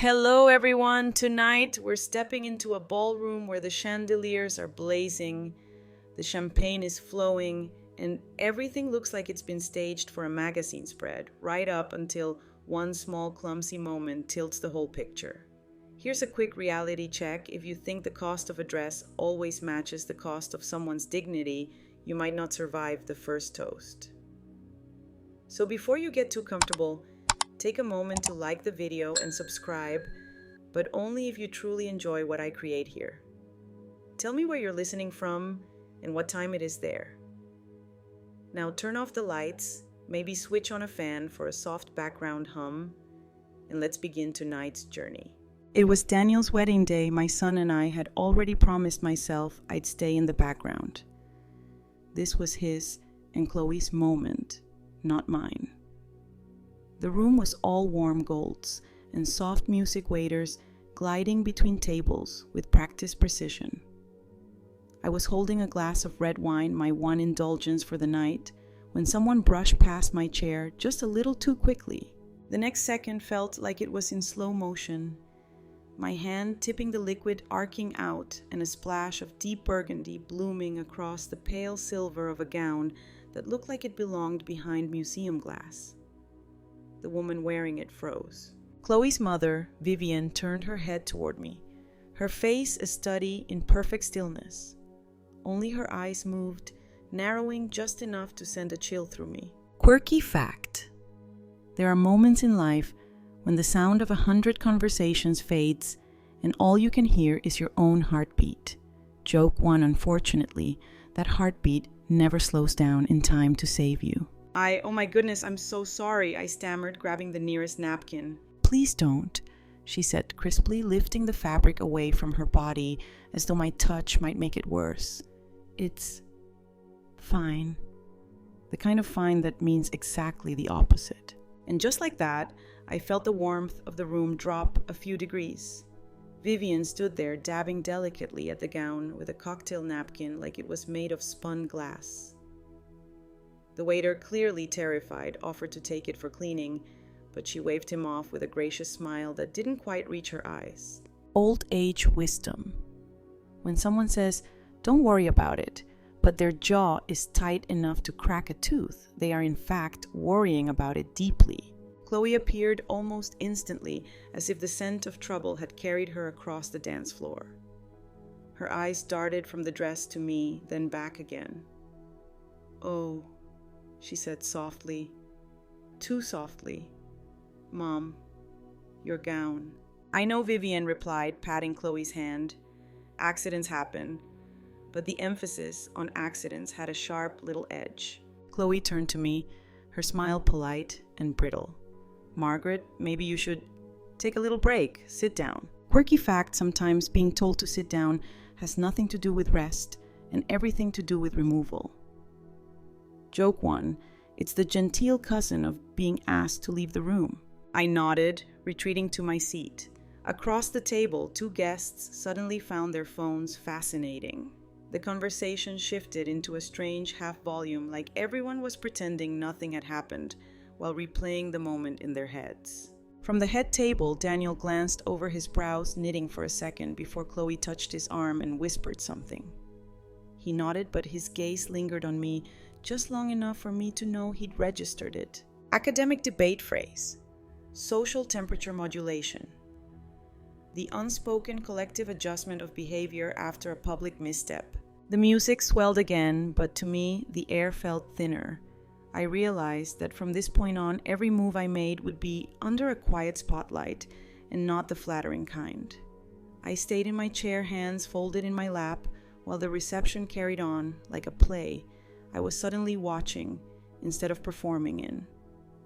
Hello, everyone. Tonight, we're stepping into a ballroom where the chandeliers are blazing, the champagne is flowing, and everything looks like it's been staged for a magazine spread, right up until one small clumsy moment tilts the whole picture. Here's a quick reality check. If you think the cost of a dress always matches the cost of someone's dignity, you might not survive the first toast. So before you get too comfortable, take a moment to like the video and subscribe, but only if you truly enjoy what I create here. Tell me where you're listening from and what time it is there. Now turn off the lights, maybe switch on a fan for a soft background hum, and let's begin tonight's journey. It was Daniel's wedding day. My son and I had already promised myself I'd stay in the background. This was his and Chloe's moment, not mine. The room was all warm golds and soft music waiters gliding between tables with practiced precision. I was holding a glass of red wine, my one indulgence for the night, when someone brushed past my chair just a little too quickly. The next second felt like it was in slow motion, my hand tipping the liquid arcing out and a splash of deep burgundy blooming across the pale silver of a gown that looked like it belonged behind museum glass. The woman wearing it froze. Chloe's mother, Vivian, turned her head toward me, her face a study in perfect stillness. Only her eyes moved, narrowing just enough to send a chill through me. Quirky fact. There are moments in life when the sound of 100 conversations fades and all you can hear is your own heartbeat. Joke one, unfortunately, that heartbeat never slows down in time to save you. Oh my goodness, I'm so sorry, I stammered, grabbing the nearest napkin. Please don't, she said crisply, lifting the fabric away from her body as though my touch might make it worse. It's fine. The kind of fine that means exactly the opposite. And just like that, I felt the warmth of the room drop a few degrees. Vivian stood there, dabbing delicately at the gown with a cocktail napkin like it was made of spun glass. The waiter, clearly terrified, offered to take it for cleaning, but she waved him off with a gracious smile that didn't quite reach her eyes. Old age wisdom. When someone says, "Don't worry about it," but their jaw is tight enough to crack a tooth, they are in fact worrying about it deeply. Chloe appeared almost instantly, as if the scent of trouble had carried her across the dance floor. Her eyes darted from the dress to me, then back again. "Oh," she said softly, too softly. "Mom, your gown." "I know," Vivian replied, patting Chloe's hand. "Accidents happen," but the emphasis on accidents had a sharp little edge. Chloe turned to me, her smile polite and brittle. "Margaret, maybe you should take a little break. Sit down." Quirky fact, sometimes being told to sit down has nothing to do with rest and everything to do with removal. Joke one, it's the genteel cousin of being asked to leave the room. I nodded, retreating to my seat. Across the table, two guests suddenly found their phones fascinating. The conversation shifted into a strange half volume, like everyone was pretending nothing had happened, while replaying the moment in their heads. From the head table, Daniel glanced over his brows, knitting for a second before Chloe touched his arm and whispered something. He nodded, but his gaze lingered on me just long enough for me to know he'd registered it. Academic debate phrase. Social temperature modulation. The unspoken collective adjustment of behavior after a public misstep. The music swelled again, but to me, the air felt thinner. I realized that from this point on, every move I made would be under a quiet spotlight and not the flattering kind. I stayed in my chair, hands folded in my lap, while the reception carried on like a play I was suddenly watching instead of performing in.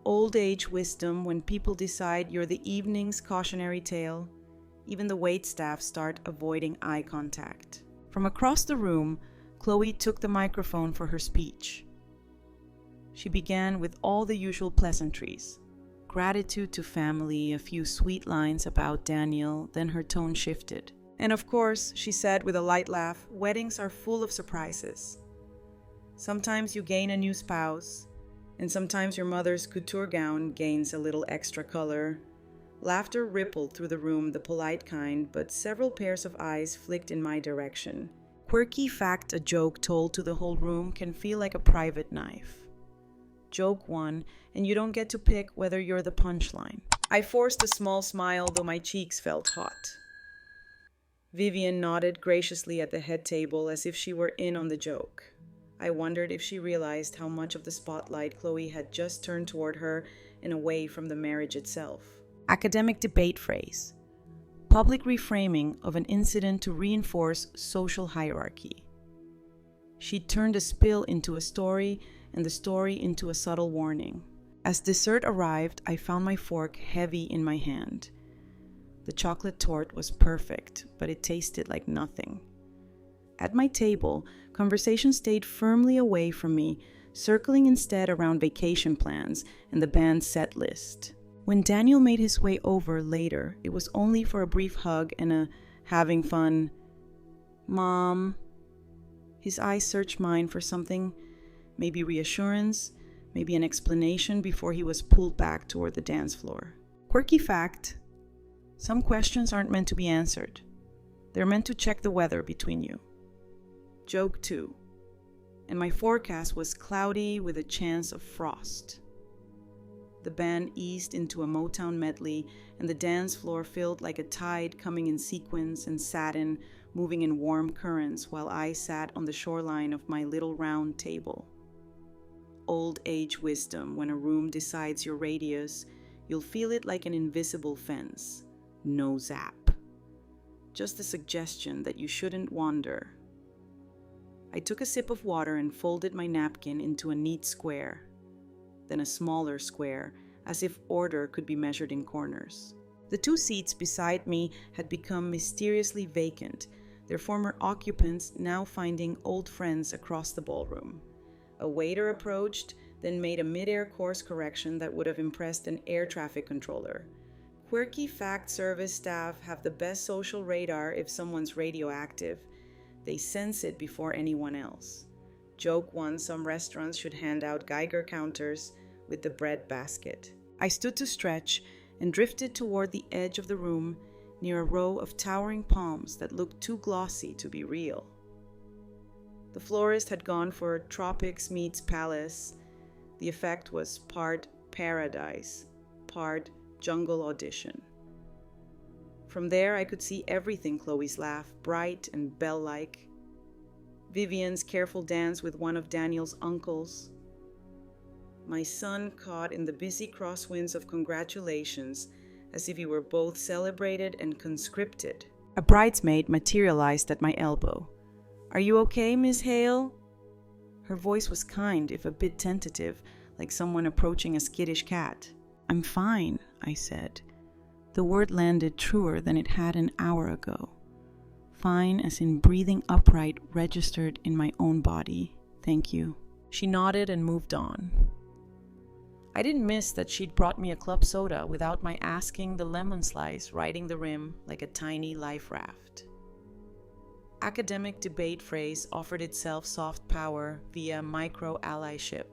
Old age wisdom, when people decide you're the evening's cautionary tale, even the waitstaff start avoiding eye contact. From across the room, Chloe took the microphone for her speech. She began with all the usual pleasantries. Gratitude to family, a few sweet lines about Daniel, then her tone shifted. "And of course," she said with a light laugh, "weddings are full of surprises. Sometimes you gain a new spouse, and sometimes your mother's couture gown gains a little extra color, Laughter rippled through the room, the polite kind, but several pairs of eyes flicked in my direction. Quirky fact: a joke told to the whole room can feel like a private knife. Joke 1, and you don't get to pick whether you're the punchline. I forced a small smile, though my cheeks felt hot. Vivian nodded graciously at the head table as if she were in on the joke. I wondered if she realized how much of the spotlight Chloe had just turned toward her and away from the marriage itself. Academic debate phrase: public reframing of an incident to reinforce social hierarchy. She turned a spill into a story and the story into a subtle warning. As dessert arrived, I found my fork heavy in my hand. The chocolate torte was perfect, but it tasted like nothing. At my table, conversation stayed firmly away from me, circling instead around vacation plans and the band's set list. When Daniel made his way over later, it was only for a brief hug and a having fun, "Mom." His eyes searched mine for something, maybe reassurance, maybe an explanation, before he was pulled back toward the dance floor. Quirky fact: some questions aren't meant to be answered. They're meant to check the weather between you. Joke 2. And my forecast was cloudy with a chance of frost. The band eased into a Motown medley, and the dance floor felt like a tide coming in sequins and satin, moving in warm currents while I sat on the shoreline of my little round table. Old age wisdom: when a room decides your radius, you'll feel it like an invisible fence. No zap. Just a suggestion that you shouldn't wander. I took a sip of water and folded my napkin into a neat square, then a smaller square, as if order could be measured in corners. The two seats beside me had become mysteriously vacant, their former occupants now finding old friends across the ballroom. A waiter approached, then made a mid-air course correction that would have impressed an air traffic controller. Quirky fact: service staff have the best social radar if someone's radioactive. They sense it before anyone else. Joke 1: some restaurants should hand out Geiger counters with the bread basket. I stood to stretch and drifted toward the edge of the room, near a row of towering palms that looked too glossy to be real. The florist had gone for tropics meets palace. The effect was part paradise, part jungle audition. From there, I could see everything: Chloe's laugh, bright and bell-like, Vivian's careful dance with one of Daniel's uncles, my son caught in the busy crosswinds of congratulations, as if he were both celebrated and conscripted. A bridesmaid materialized at my elbow. "Are you okay, Miss Hale?" Her voice was kind, if a bit tentative, like someone approaching a skittish cat. "I'm fine," I said. The word landed truer than it had an hour ago. Fine as in breathing upright, registered in my own body. "Thank you." She nodded and moved on. I didn't miss that she'd brought me a club soda without my asking, the lemon slice riding the rim like a tiny life raft. Academic debate phrase offered itself soft power via micro-allyship.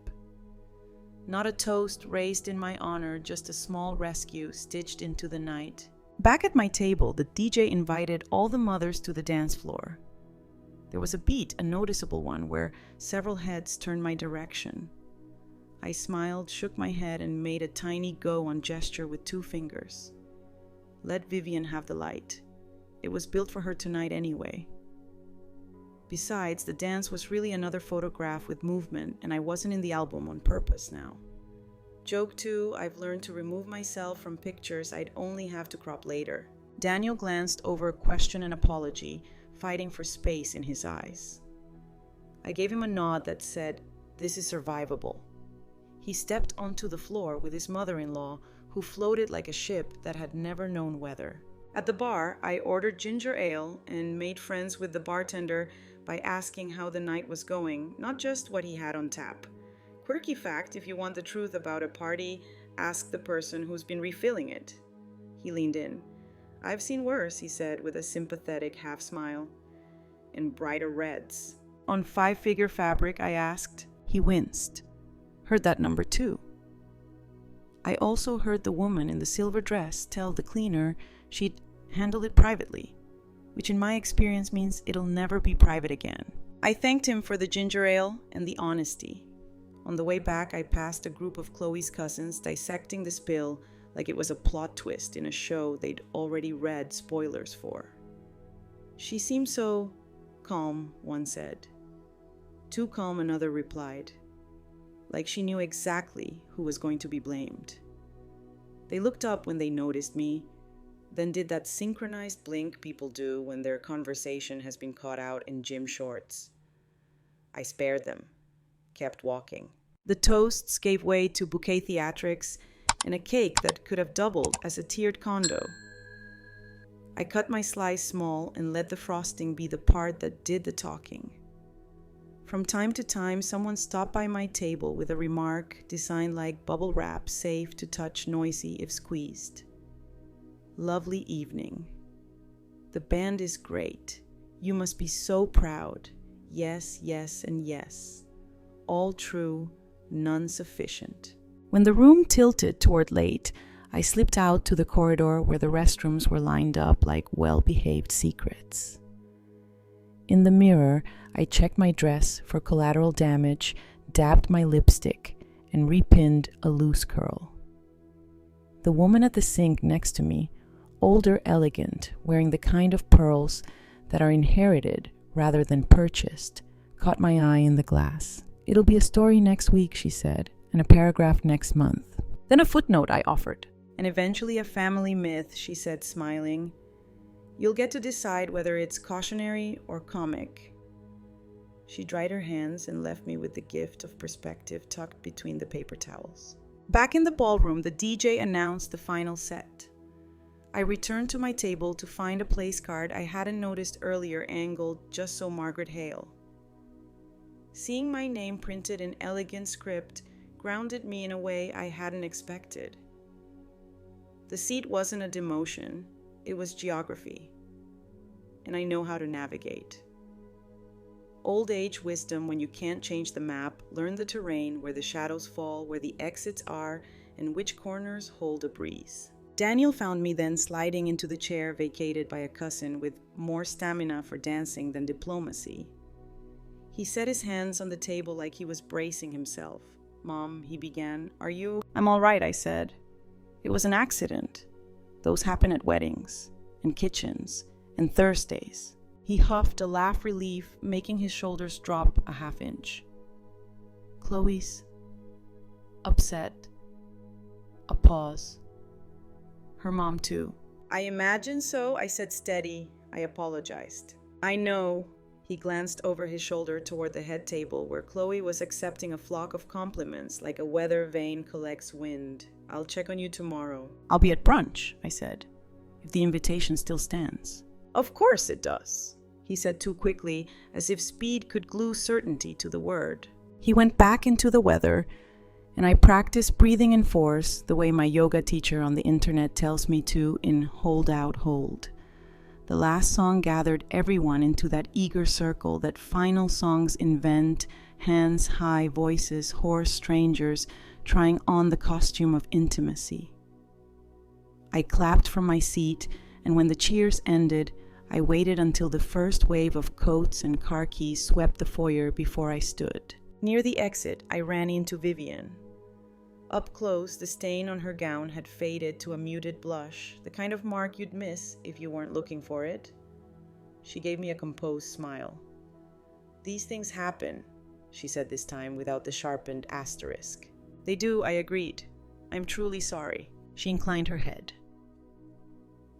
Not a toast raised in my honor, just a small rescue stitched into the night. Back at my table, the DJ invited all the mothers to the dance floor. There was a beat, a noticeable one, where several heads turned my direction. I smiled, shook my head, and made a tiny go-on gesture with 2 fingers. Let Vivian have the light. It was built for her tonight anyway. Besides, the dance was really another photograph with movement, and I wasn't in the album on purpose now. Joke 2: I've learned to remove myself from pictures I'd only have to crop later. Daniel glanced over question and apology, fighting for space in his eyes. I gave him a nod that said, "This is survivable." He stepped onto the floor with his mother-in-law, who floated like a ship that had never known weather. At the bar, I ordered ginger ale and made friends with the bartender by asking how the night was going, not just what he had on tap. Quirky fact: if you want the truth about a party, ask the person who's been refilling it. He leaned in. "I've seen worse," he said with a sympathetic half smile. "And brighter reds." "On 5-figure fabric?" I asked. He winced. "Heard that number too." I also heard the woman in the silver dress tell the cleaner she'd handle it privately, which in my experience means it'll never be private again. I thanked him for the ginger ale and the honesty. On the way back, I passed a group of Chloe's cousins dissecting the spill like it was a plot twist in a show they'd already read spoilers for. She seemed so calm, one said. Too calm, another replied, like she knew exactly who was going to be blamed. They looked up when they noticed me, then did that synchronized blink people do when their conversation has been caught out in gym shorts. I spared them, kept walking. The toasts gave way to bouquet theatrics and a cake that could have doubled as a tiered condo. I cut my slice small and let the frosting be the part that did the talking. From time to time, someone stopped by my table with a remark designed like bubble wrap, safe to touch, noisy if squeezed. Lovely evening. The band is great. You must be so proud. Yes, yes, and yes. All true, none sufficient. When the room tilted toward late, I slipped out to the corridor where the restrooms were lined up like well-behaved secrets. In the mirror, I checked my dress for collateral damage, dabbed my lipstick, and repinned a loose curl. The woman at the sink next to me, older, elegant, wearing the kind of pearls that are inherited rather than purchased, caught my eye in the glass. "It'll be a story next week," she said, "and a paragraph next month." Then a footnote, I offered. "And eventually a family myth," she said, smiling. "You'll get to decide whether it's cautionary or comic." She dried her hands and left me with the gift of perspective tucked between the paper towels. Back in the ballroom, the DJ announced the final set. I returned to my table to find a place card I hadn't noticed earlier angled just so Margaret Hale. Seeing my name printed in elegant script grounded me in a way I hadn't expected. The seat wasn't a demotion, it was geography, and I know how to navigate. Old age wisdom when you can't change the map, learn the terrain, where the shadows fall, where the exits are, and which corners hold a breeze. Daniel found me then sliding into the chair vacated by a cousin with more stamina for dancing than diplomacy. He set his hands on the table like he was bracing himself. "Mom," he began, "are you—" "I'm all right," I said. "It was an accident. Those happen at weddings, and kitchens, and Thursdays." He huffed a laugh relief, making his shoulders drop a half-inch. "Chloe's upset." A pause. "Her mom too." "I imagine so," I said steady. I apologized. "I know." He glanced over his shoulder toward the head table where Chloe was accepting a flock of compliments like a weather vane collects wind. "I'll check on you tomorrow." "I'll be at brunch," I said, "if the invitation still stands." "Of course it does," he said too quickly, as if speed could glue certainty to the word. He went back into the weather, and I practiced breathing in force the way my yoga teacher on the internet tells me to in Hold Out Hold. The last song gathered everyone into that eager circle that final songs invent, hands high, voices hoarse, strangers trying on the costume of intimacy. I clapped from my seat, and when the cheers ended, I waited until the first wave of coats and car keys swept the foyer before I stood. Near the exit, I ran into Vivian. Up close, the stain on her gown had faded to a muted blush, the kind of mark you'd miss if you weren't looking for it. She gave me a composed smile. "These things happen," she said this time without the sharpened asterisk. "They do," I agreed. "I'm truly sorry." She inclined her head.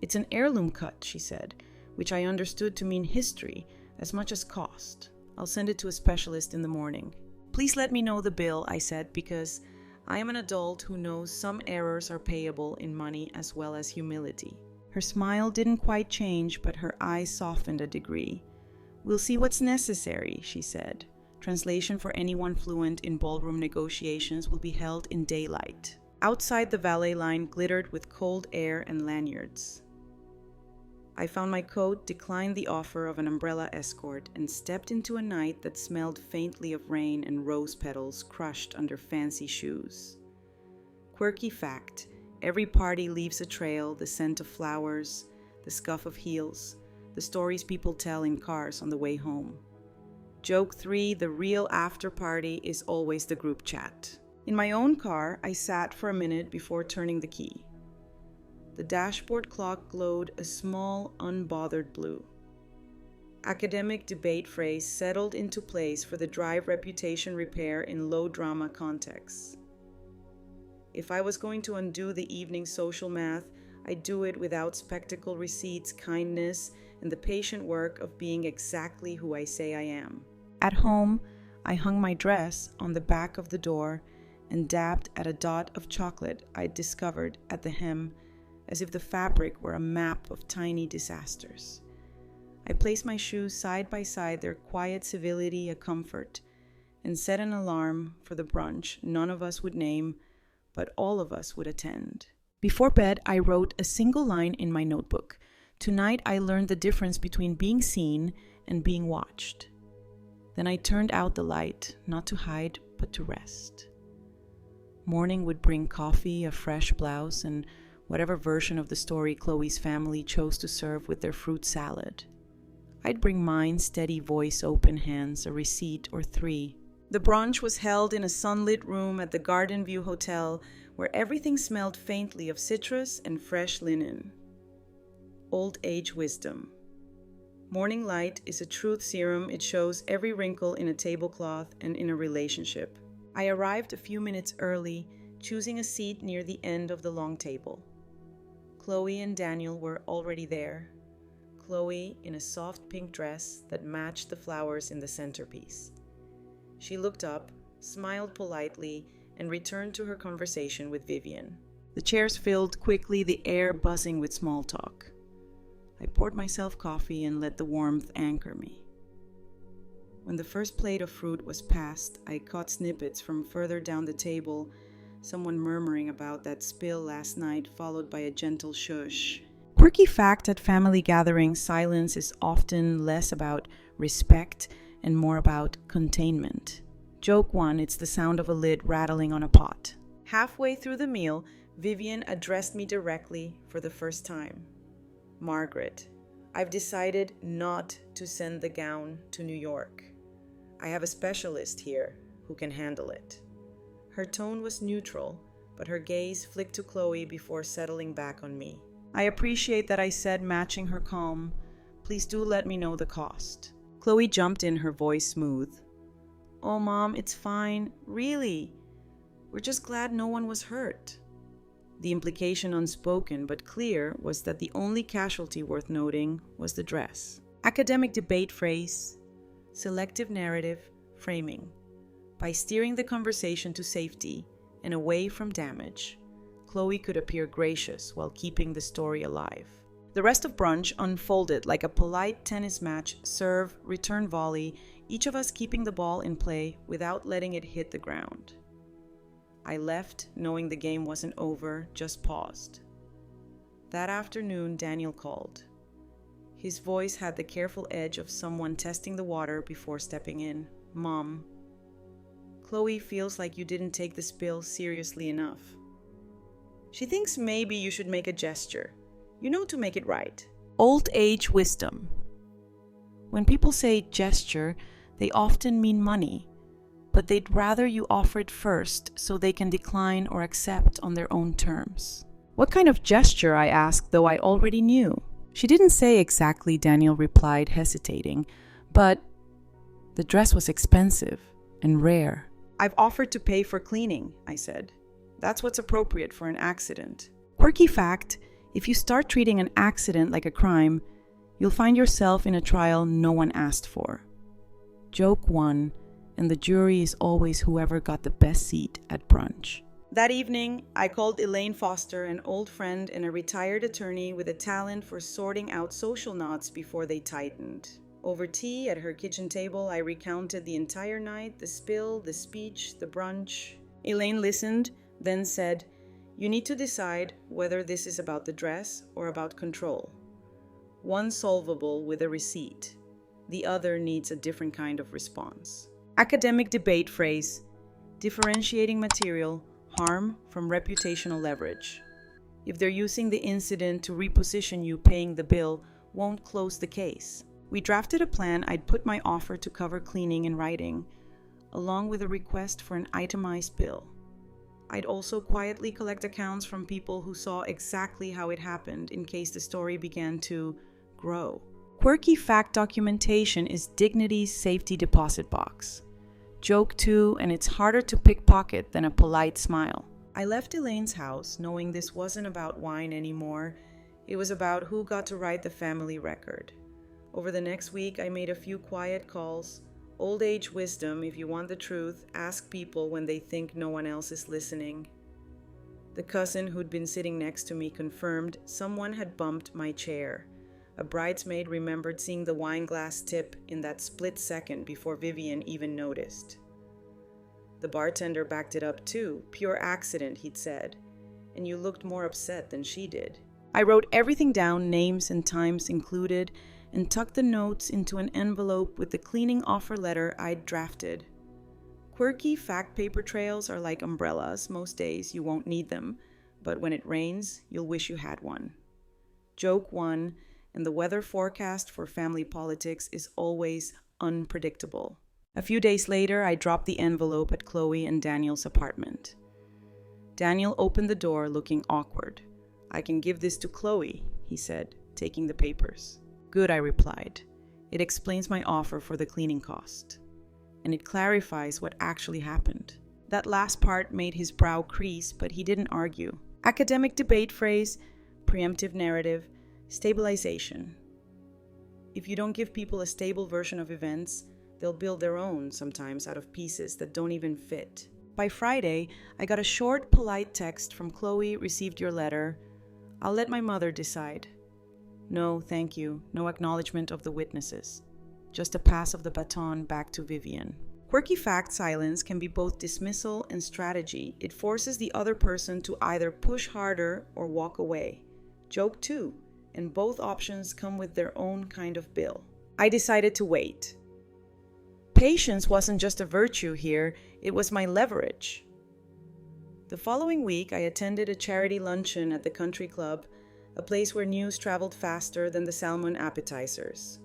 "It's an heirloom cut," she said, which I understood to mean history as much as cost. "I'll send it to a specialist in the morning." "Please let me know the bill," I said, because I am an adult who knows some errors are payable in money as well as humility. Her smile didn't quite change, but her eyes softened a degree. "We'll see what's necessary," she said. "Translation for anyone fluent in ballroom negotiations will be held in daylight." Outside, the valet line glittered with cold air and lanyards. I found my coat, declined the offer of an umbrella escort, and stepped into a night that smelled faintly of rain and rose petals crushed under fancy shoes. Quirky fact: every party leaves a trail, the scent of flowers, the scuff of heels, the stories people tell in cars on the way home. Joke 3: the real after party is always the group chat. In my own car, I sat for a minute before turning the key. The dashboard clock glowed a small, unbothered blue. Academic debate phrase settled into place for the drive reputation repair in low-drama contexts. If I was going to undo the evening social math, I'd do it without spectacle receipts, kindness, and the patient work of being exactly who I say I am. At home, I hung my dress on the back of the door and dabbed at a dot of chocolate I'd discovered at the hem, as if the fabric were a map of tiny disasters. I placed my shoes side by side, their quiet civility a comfort, and set an alarm for the brunch none of us would name, but all of us would attend. Before bed, I wrote a single line in my notebook. Tonight, I learned the difference between being seen and being watched. Then I turned out the light, not to hide, but to rest. Morning would bring coffee, a fresh blouse, and whatever version of the story Chloe's family chose to serve with their fruit salad. I'd bring mine, steady voice, open hands, a receipt or 3. The brunch was held in a sunlit room at the Garden View Hotel, where everything smelled faintly of citrus and fresh linen. Old age wisdom. Morning light is a truth serum. It shows every wrinkle in a tablecloth and in a relationship. I arrived a few minutes early, choosing a seat near the end of the long table. Chloe and Daniel were already there. Chloe in a soft pink dress that matched the flowers in the centerpiece. She looked up, smiled politely, and returned to her conversation with Vivian. The chairs filled quickly, the air buzzing with small talk. I poured myself coffee and let the warmth anchor me. When the first plate of fruit was passed, I caught snippets from further down the table, someone murmuring about that spill last night, followed by a gentle shush. Quirky fact: at family gatherings, silence is often less about respect and more about containment. Joke 1: it's the sound of a lid rattling on a pot. Halfway through the meal, Vivian addressed me directly for the first time. Margaret, I've decided not to send the gown to New York. I have a specialist here who can handle it. Her tone was neutral, but her gaze flicked to Chloe before settling back on me. I appreciate that, I said, matching her calm. Please do let me know the cost. Chloe jumped in, her voice smooth. Oh, Mom, it's fine. Really. We're just glad no one was hurt. The implication, unspoken but clear, was that the only casualty worth noting was the dress. Academic debate phrase: selective narrative framing. By steering the conversation to safety and away from damage, Chloe could appear gracious while keeping the story alive. The rest of brunch unfolded like a polite tennis match: serve, return volley, each of us keeping the ball in play without letting it hit the ground. I left knowing the game wasn't over, just paused. That afternoon, Daniel called. His voice had the careful edge of someone testing the water before stepping in. Mom, Chloe feels like you didn't take the spill seriously enough. She thinks maybe you should make a gesture, to make it right. Old age wisdom. When people say gesture, they often mean money, but they'd rather you offer it first so they can decline or accept on their own terms. What kind of gesture, I asked, though I already knew. She didn't say exactly, Daniel replied, hesitating, but the dress was expensive and rare. I've offered to pay for cleaning, I said. That's what's appropriate for an accident. Quirky fact: if you start treating an accident like a crime, you'll find yourself in a trial no one asked for. Joke 1: and the jury is always whoever got the best seat at brunch. That evening, I called Elaine Foster, an old friend and a retired attorney with a talent for sorting out social knots before they tightened. Over tea at her kitchen table, I recounted the entire night, the spill, the speech, the brunch. Elaine listened, then said, "You need to decide whether this is about the dress or about control. One solvable with a receipt. The other needs a different kind of response." Academic debate phrase: differentiating material, harm from reputational leverage. If they're using the incident to reposition you, paying the bill won't close the case. We drafted a plan. I'd put my offer to cover cleaning in writing, along with a request for an itemized bill. I'd also quietly collect accounts from people who saw exactly how it happened in case the story began to grow. Quirky fact documentation is Dignity's safety deposit box. Joke 2, and it's harder to pickpocket than a polite smile. I left Elaine's house knowing this wasn't about wine anymore. It was about who got to write the family record. Over the next week, I made a few quiet calls. Old age wisdom: if you want the truth, ask people when they think no one else is listening. The cousin who'd been sitting next to me confirmed someone had bumped my chair. A bridesmaid remembered seeing the wine glass tip in that split second before Vivian even noticed. The bartender backed it up too. Pure accident, he'd said. And you looked more upset than she did. I wrote everything down, names and times included, and tucked the notes into an envelope with the cleaning offer letter I'd drafted. Quirky fact paper trails are like umbrellas. Most days you won't need them, but when it rains, you'll wish you had one. Joke 1, and the weather forecast for family politics is always unpredictable. A few days later, I dropped the envelope at Chloe and Daniel's apartment. Daniel opened the door looking awkward. "I can give this to Chloe," he said, taking the papers. "Good," I replied. "It explains my offer for the cleaning cost. And it clarifies what actually happened." That last part made his brow crease, but he didn't argue. Academic debate phrase, preemptive narrative, stabilization. If you don't give people a stable version of events, they'll build their own, sometimes out of pieces that don't even fit. By Friday, I got a short, polite text from Chloe: "Received your letter. I'll let my mother decide." No, thank you. No acknowledgement of the witnesses. Just a pass of the baton back to Vivian. Quirky fact silence can be both dismissal and strategy. It forces the other person to either push harder or walk away. Joke 2, and both options come with their own kind of bill. I decided to wait. Patience wasn't just a virtue here, it was my leverage. The following week, I attended a charity luncheon at the country club, a place where news traveled faster than the salmon appetizers.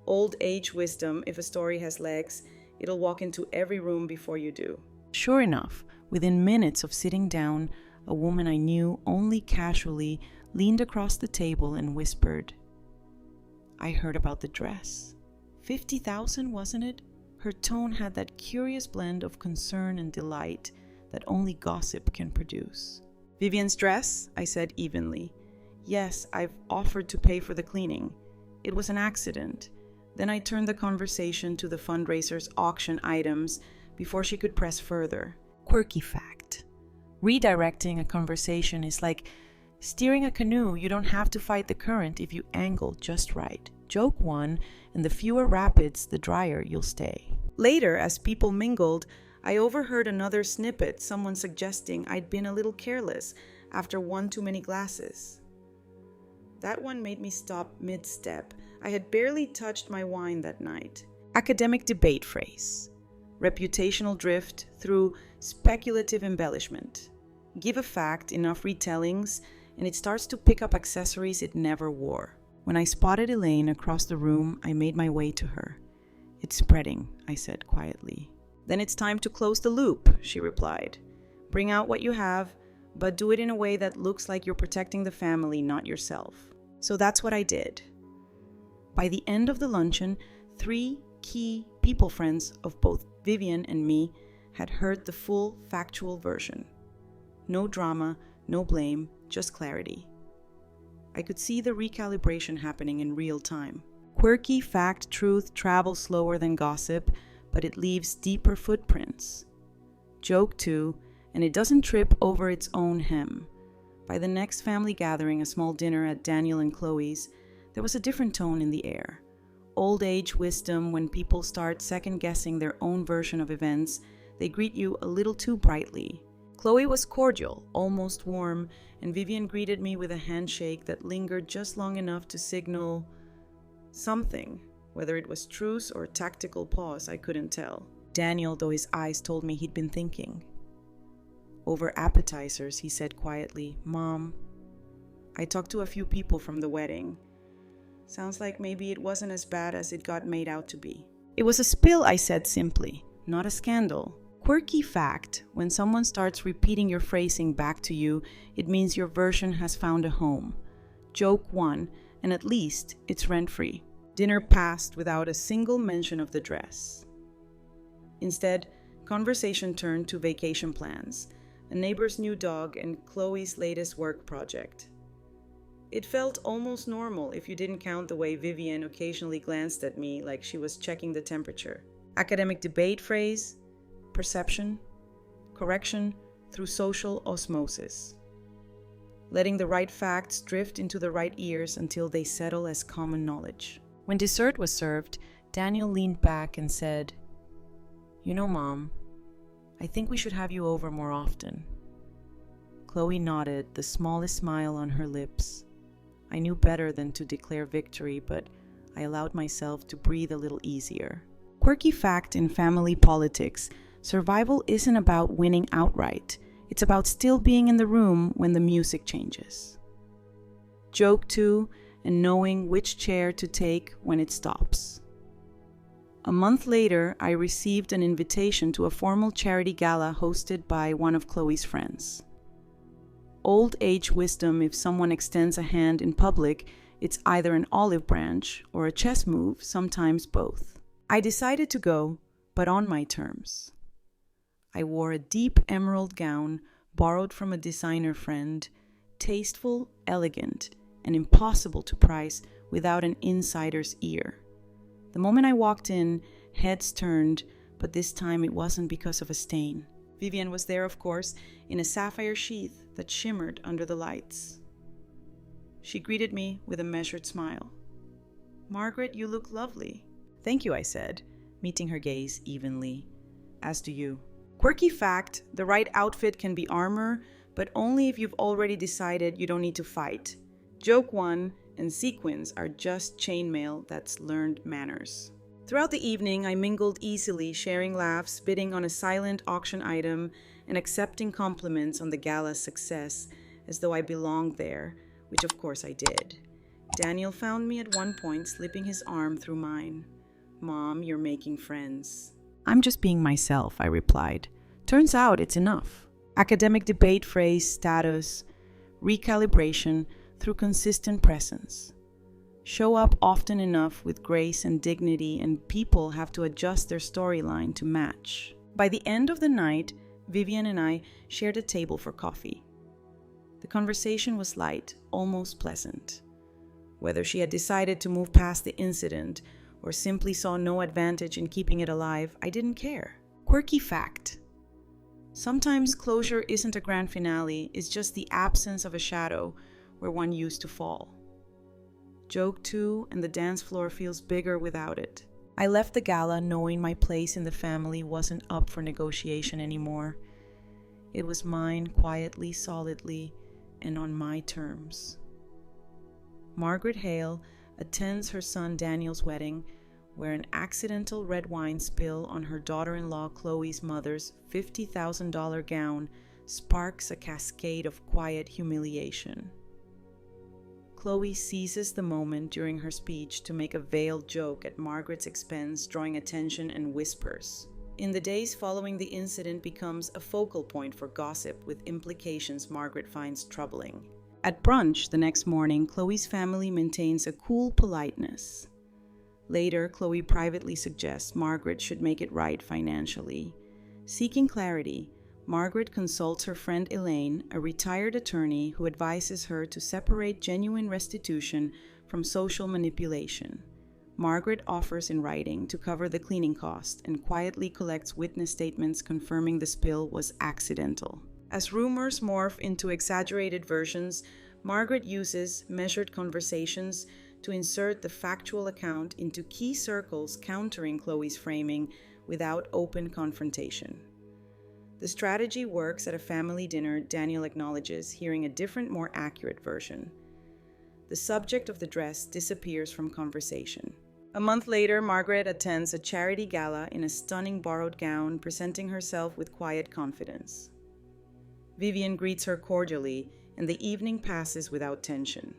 Old age wisdom: if a story has legs, it'll walk into every room before you do. Sure enough, within minutes of sitting down, a woman I knew only casually leaned across the table and whispered, "I heard about the dress. 50,000, wasn't it?" Her tone had that curious blend of concern and delight that only gossip can produce. "Vivian's dress?" I said evenly. "Yes, I've offered to pay for the cleaning. It was an accident." Then I turned the conversation to the fundraiser's auction items before she could press further. Quirky fact: redirecting a conversation is like steering a canoe. You don't have to fight the current if you angle just right. Joke 1, and the fewer rapids, the drier you'll stay. Later, as people mingled, I overheard another snippet, someone suggesting I'd been a little careless after one too many glasses. That one made me stop mid-step. I had barely touched my wine that night. Academic debate phrase: reputational drift through speculative embellishment. Give a fact enough retellings, and it starts to pick up accessories it never wore. When I spotted Elaine across the room, I made my way to her. "It's spreading," I said quietly. "Then it's time to close the loop," she replied. "Bring out what you have, but do it in a way that looks like you're protecting the family, not yourself." So that's what I did. By the end of the luncheon, 3 key people friends of both Vivian and me had heard the full factual version. No drama, no blame, just clarity. I could see the recalibration happening in real time. Quirky fact truth travels slower than gossip, but it leaves deeper footprints. Joke 2, and it doesn't trip over its own hem. By the next family gathering, a small dinner at Daniel and Chloe's, there was a different tone in the air. Old age wisdom: when people start second-guessing their own version of events, they greet you a little too brightly. Chloe was cordial, almost warm, and Vivian greeted me with a handshake that lingered just long enough to signal something. Whether it was truce or tactical pause, I couldn't tell. Daniel, though his eyes told me he'd been thinking. Over appetizers, he said quietly, "Mom, I talked to a few people from the wedding. Sounds like maybe it wasn't as bad as it got made out to be." "It was a spill," I said simply, "not a scandal." Quirky fact: when someone starts repeating your phrasing back to you, it means your version has found a home. Joke 1, and at least it's rent-free. Dinner passed without a single mention of the dress. Instead, conversation turned to vacation plans, a neighbor's new dog, and Chloe's latest work project. It felt almost normal if you didn't count the way Vivian occasionally glanced at me like she was checking the temperature. Academic debate phrase: perception, correction through social osmosis. Letting the right facts drift into the right ears until they settle as common knowledge. When dessert was served, Daniel leaned back and said, "You know, Mom, I think we should have you over more often." Chloe nodded, the smallest smile on her lips. I knew better than to declare victory, but I allowed myself to breathe a little easier. Quirky fact in family politics: survival isn't about winning outright. It's about still being in the room when the music changes. Joke 2, and knowing which chair to take when it stops. A month later, I received an invitation to a formal charity gala hosted by one of Chloe's friends. Old age wisdom: if someone extends a hand in public, it's either an olive branch or a chess move, sometimes both. I decided to go, but on my terms. I wore a deep emerald gown borrowed from a designer friend, tasteful, elegant, and impossible to price without an insider's ear. The moment I walked in, heads turned, but this time it wasn't because of a stain. Vivian was there, of course, in a sapphire sheath that shimmered under the lights. She greeted me with a measured smile. "Margaret, you look lovely." "Thank you," I said, meeting her gaze evenly. "As do you." Quirky fact: the right outfit can be armor, but only if you've already decided you don't need to fight. Joke 1, and sequins are just chainmail that's learned manners. Throughout the evening, I mingled easily, sharing laughs, bidding on a silent auction item, and accepting compliments on the gala's success, as though I belonged there, which of course I did. Daniel found me at one point, slipping his arm through mine. "Mom, you're making friends." "I'm just being myself," I replied. "Turns out it's enough." Academic debate phrase: status, recalibration through consistent presence. Show up often enough with grace and dignity, and people have to adjust their storyline to match. By the end of the night, Vivian and I shared a table for coffee. The conversation was light, almost pleasant. Whether she had decided to move past the incident or simply saw no advantage in keeping it alive, I didn't care. Quirky fact: sometimes closure isn't a grand finale, it's just the absence of a shadow where one used to fall. Joke 2, and the dance floor feels bigger without it. I left the gala knowing my place in the family wasn't up for negotiation anymore. It was mine quietly, solidly, and on my terms. Margaret Hale attends her son Daniel's wedding, where an accidental red wine spill on her daughter-in-law Chloe's mother's $50,000 gown sparks a cascade of quiet humiliation. Chloe seizes the moment during her speech to make a veiled joke at Margaret's expense, drawing attention, and whispers. In the days following, the incident becomes a focal point for gossip with implications Margaret finds troubling. At brunch the next morning, Chloe's family maintains a cool politeness. Later, Chloe privately suggests Margaret should make it right financially. Seeking clarity, Margaret consults her friend Elaine, a retired attorney who advises her to separate genuine restitution from social manipulation. Margaret offers in writing to cover the cleaning cost and quietly collects witness statements confirming the spill was accidental. As rumors morph into exaggerated versions, Margaret uses measured conversations to insert the factual account into key circles, countering Chloe's framing without open confrontation. The strategy works at a family dinner. Daniel acknowledges hearing a different, more accurate version. The subject of the dress disappears from conversation. A month later, Margaret attends a charity gala in a stunning borrowed gown, presenting herself with quiet confidence. Vivian greets her cordially, and the evening passes without tension.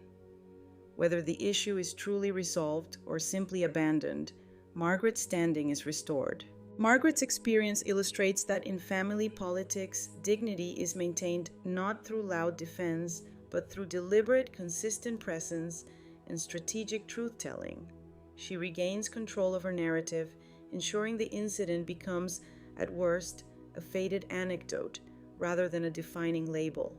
Whether the issue is truly resolved or simply abandoned, Margaret's standing is restored. Margaret's experience illustrates that in family politics, dignity is maintained not through loud defense, but through deliberate, consistent presence and strategic truth-telling. She regains control of her narrative, ensuring the incident becomes, at worst, a faded anecdote rather than a defining label.